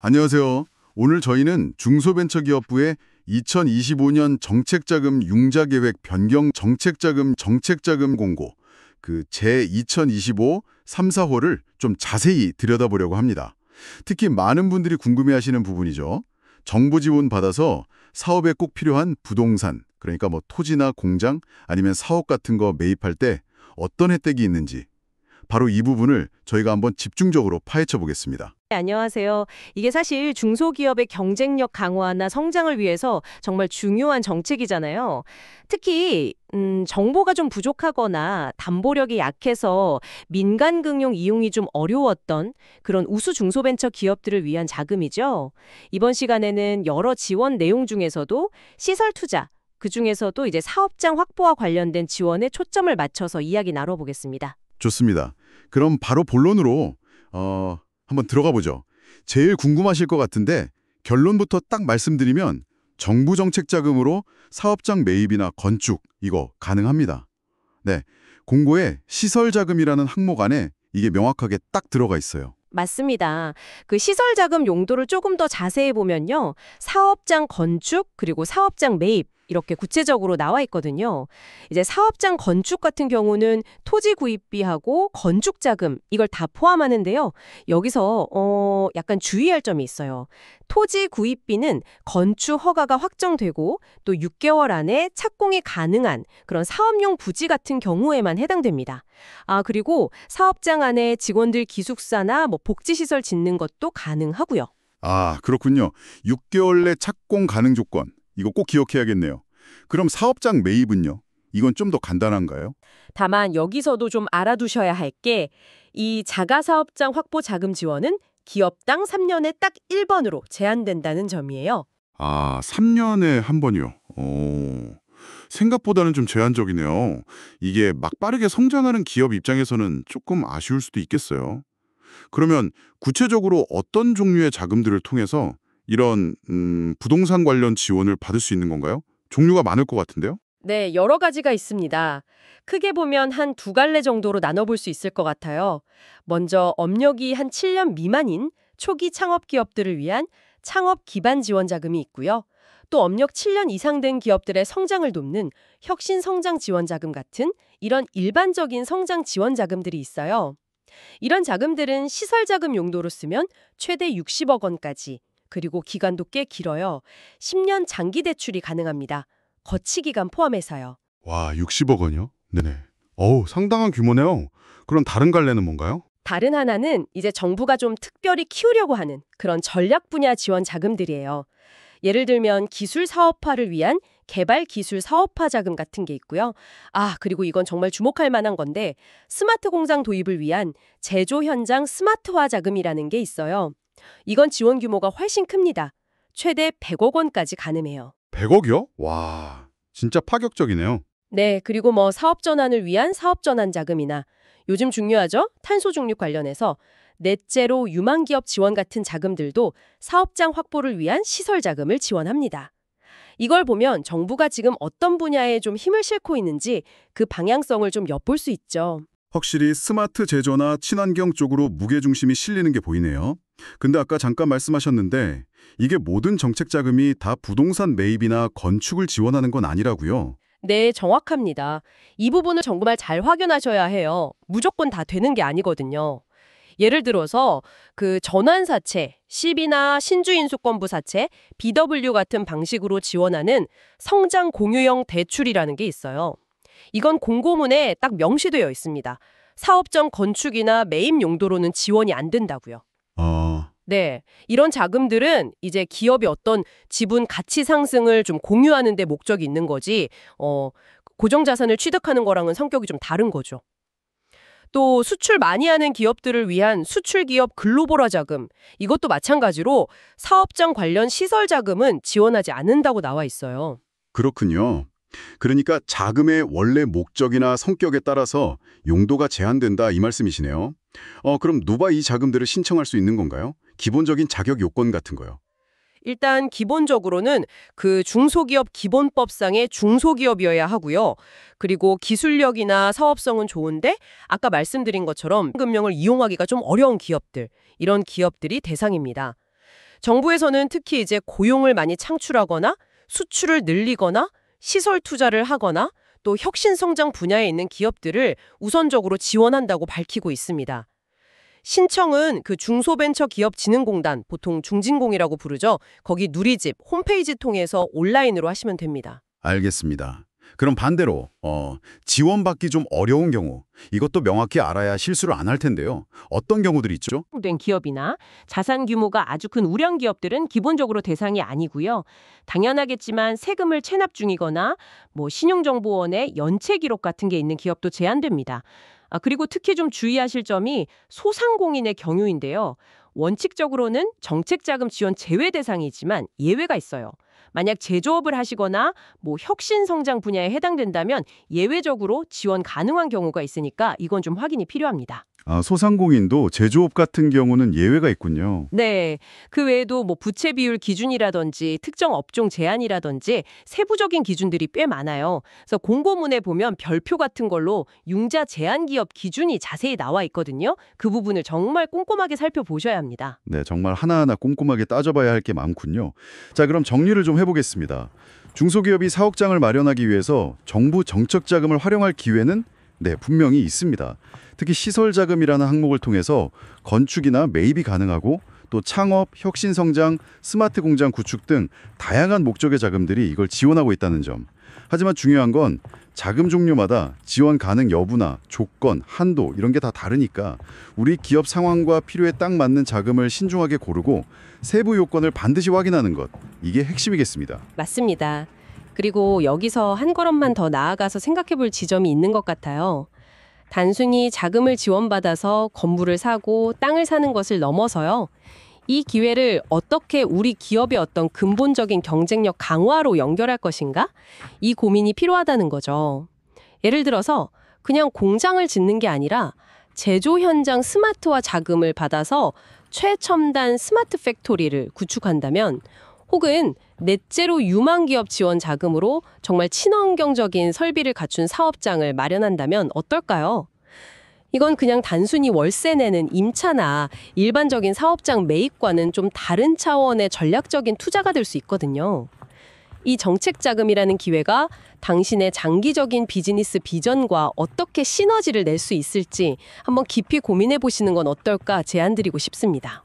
안녕하세요. 오늘 저희는 중소벤처기업부의 2025년 정책자금 융자계획 변경 정책자금 공고 제2025 3, 4호를 좀 자세히 들여다보려고 합니다. 특히 많은 분들이 궁금해하시는 부분이죠. 정부 지원 받아서 사업에 꼭 필요한 부동산, 그러니까 뭐 토지나 공장 아니면 사업 같은 거 매입할 때 어떤 혜택이 있는지 바로 이 부분을 저희가 한번 집중적으로 파헤쳐 보겠습니다. 네, 안녕하세요. 이게 사실 중소기업의 경쟁력 강화나 성장을 위해서 정말 중요한 정책이잖아요. 특히 정보가 좀 부족하거나 담보력이 약해서 민간금융 이용이 좀 어려웠던 그런 우수 중소벤처 기업들을 위한 자금이죠. 이번 시간에는 여러 지원 내용 중에서도 시설 투자, 그중에서도 이제 사업장 확보와 관련된 지원에 초점을 맞춰서 이야기 나눠보겠습니다. 좋습니다. 그럼 바로 본론으로 한번 들어가 보죠. 제일 궁금하실 것 같은데 결론부터 딱 말씀드리면 정부 정책 자금으로 사업장 매입이나 건축 이거 가능합니다. 네, 공고에 시설 자금이라는 항목 안에 이게 명확하게 딱 들어가 있어요. 맞습니다. 그 시설 자금 용도를 조금 더 자세히 보면요. 사업장 건축 그리고 사업장 매입 이렇게 구체적으로 나와 있거든요. 이제 사업장 건축 같은 경우는 토지 구입비하고 건축 자금 이걸 다 포함하는데요. 여기서 약간 주의할 점이 있어요. 토지 구입비는 건축 허가가 확정되고 또 6개월 안에 착공이 가능한 그런 사업용 부지 같은 경우에만 해당됩니다. 그리고 사업장 안에 직원들 기숙사나 뭐 복지시설 짓는 것도 가능하고요. 아, 그렇군요. 6개월 내 착공 가능 조건. 이거 꼭 기억해야겠네요. 그럼 사업장 매입은요? 이건 좀 더 간단한가요? 다만 여기서도 좀 알아두셔야 할 게 이 자가사업장 확보 자금 지원은 기업당 3년에 딱 1번으로 제한된다는 점이에요. 아, 3년에 한 번이요. 생각보다는 좀 제한적이네요. 이게 막 빠르게 성장하는 기업 입장에서는 조금 아쉬울 수도 있겠어요. 그러면 구체적으로 어떤 종류의 자금들을 통해서 이런 부동산 관련 지원을 받을 수 있는 건가요? 종류가 많을 것 같은데요? 네, 여러 가지가 있습니다. 크게 보면 한 두 갈래 정도로 나눠볼 수 있을 것 같아요. 먼저 업력이 한 7년 미만인 초기 창업 기업들을 위한 창업 기반 지원 자금이 있고요. 또 업력 7년 이상 된 기업들의 성장을 돕는 혁신 성장 지원 자금 같은 이런 일반적인 성장 지원 자금들이 있어요. 이런 자금들은 시설 자금 용도로 쓰면 최대 60억 원까지, 그리고 기간도 꽤 길어요. 10년 장기 대출이 가능합니다. 거치 기간 포함해서요. 와, 60억 원이요? 네네. 상당한 규모네요. 그럼 다른 갈래는 뭔가요? 다른 하나는 이제 정부가 좀 특별히 키우려고 하는 그런 전략 분야 지원 자금들이에요. 예를 들면 기술 사업화를 위한 개발 기술 사업화 자금 같은 게 있고요. 그리고 이건 정말 주목할 만한 건데 스마트 공장 도입을 위한 제조 현장 스마트화 자금이라는 게 있어요. 이건 지원 규모가 훨씬 큽니다. 최대 100억 원까지 가능해요. 100억이요? 와, 진짜 파격적이네요. 네, 그리고 뭐 사업 전환을 위한 사업 전환 자금이나 요즘 중요하죠? 탄소 중립 관련해서 넷제로 유망기업 지원 같은 자금들도 사업장 확보를 위한 시설 자금을 지원합니다. 이걸 보면 정부가 지금 어떤 분야에 좀 힘을 싣고 있는지 그 방향성을 좀 엿볼 수 있죠. 확실히 스마트 제조나 친환경 쪽으로 무게중심이 실리는 게 보이네요. 근데 아까 잠깐 말씀하셨는데 이게 모든 정책 자금이 다 부동산 매입이나 건축을 지원하는 건 아니라고요. 네, 정확합니다. 이 부분을 정말 잘 확인하셔야 해요. 무조건 다 되는 게 아니거든요. 예를 들어서 그 전환사채, CB나 신주인수권부 사채, BW 같은 방식으로 지원하는 성장 공유형 대출이라는 게 있어요. 이건 공고문에 딱 명시되어 있습니다. 사업장 건축이나 매입 용도로는 지원이 안 된다고요. 아, 네, 이런 자금들은 이제 기업이 어떤 지분 가치 상승을 좀 공유하는 데 목적이 있는 거지, 고정자산을 취득하는 거랑은 성격이 좀 다른 거죠. 또 수출 많이 하는 기업들을 위한 수출기업 글로벌화 자금, 이것도 마찬가지로 사업장 관련 시설 자금은 지원하지 않는다고 나와 있어요. 그렇군요. 그러니까 자금의 원래 목적이나 성격에 따라서 용도가 제한된다 이 말씀이시네요. 그럼 누가 이 자금들을 신청할 수 있는 건가요? 기본적인 자격 요건 같은 거요. 일단 기본적으로는 그 중소기업 기본법상의 중소기업이어야 하고요. 그리고 기술력이나 사업성은 좋은데 아까 말씀드린 것처럼 금융을 이용하기가 좀 어려운 기업들, 이런 기업들이 대상입니다. 정부에서는 특히 이제 고용을 많이 창출하거나 수출을 늘리거나 시설 투자를 하거나 또 혁신 성장 분야에 있는 기업들을 우선적으로 지원한다고 밝히고 있습니다. 신청은 그 중소벤처기업진흥공단, 보통 중진공이라고 부르죠. 거기 누리집 홈페이지 통해서 온라인으로 하시면 됩니다. 알겠습니다. 그럼 반대로 지원받기 좀 어려운 경우 이것도 명확히 알아야 실수를 안 할 텐데요. 어떤 경우들이 있죠? 된 기업이나 자산 규모가 아주 큰 우량 기업들은 기본적으로 대상이 아니고요. 당연하겠지만 세금을 체납 중이거나 신용정보원의 연체 기록 같은 게 있는 기업도 제한됩니다. 그리고 특히 좀 주의하실 점이 소상공인의 경우인데요. 원칙적으로는 정책자금 지원 제외 대상이지만 예외가 있어요. 만약 제조업을 하시거나 혁신 성장 분야에 해당된다면 예외적으로 지원 가능한 경우가 있으니까 이건 좀 확인이 필요합니다. 소상공인도 제조업 같은 경우는 예외가 있군요. 네. 그 외에도 부채 비율 기준이라든지 특정 업종 제한이라든지 세부적인 기준들이 꽤 많아요. 그래서 공고문에 보면 별표 같은 걸로 융자 제한 기업 기준이 자세히 나와 있거든요. 그 부분을 정말 꼼꼼하게 살펴보셔야 합니다. 네, 정말 하나하나 꼼꼼하게 따져봐야 할 게 많군요. 자, 그럼 정리를 좀 해보겠습니다. 중소기업이 사업장을 마련하기 위해서 정부 정책 자금을 활용할 기회는 분명히 있습니다. 특히 시설 자금이라는 항목을 통해서 건축이나 매입이 가능하고 또 창업, 혁신 성장, 스마트 공장 구축 등 다양한 목적의 자금들이 이걸 지원하고 있다는 점. 하지만 중요한 건 자금 종류마다 지원 가능 여부나 조건, 한도 이런 게 다 다르니까 우리 기업 상황과 필요에 딱 맞는 자금을 신중하게 고르고 세부 요건을 반드시 확인하는 것. 이게 핵심이겠습니다. 맞습니다. 그리고 여기서 한 걸음만 더 나아가서 생각해 볼 지점이 있는 것 같아요. 단순히 자금을 지원받아서 건물을 사고 땅을 사는 것을 넘어서요. 이 기회를 어떻게 우리 기업의 어떤 근본적인 경쟁력 강화로 연결할 것인가? 이 고민이 필요하다는 거죠. 예를 들어서 그냥 공장을 짓는 게 아니라 제조 현장 스마트화 자금을 받아서 최첨단 스마트 팩토리를 구축한다면 혹은 넷제로 유망 기업 지원 자금으로 정말 친환경적인 설비를 갖춘 사업장을 마련한다면 어떨까요? 이건 그냥 단순히 월세 내는 임차나 일반적인 사업장 매입과는 좀 다른 차원의 전략적인 투자가 될 수 있거든요. 이 정책 자금이라는 기회가 당신의 장기적인 비즈니스 비전과 어떻게 시너지를 낼 수 있을지 한번 깊이 고민해 보시는 건 어떨까 제안드리고 싶습니다.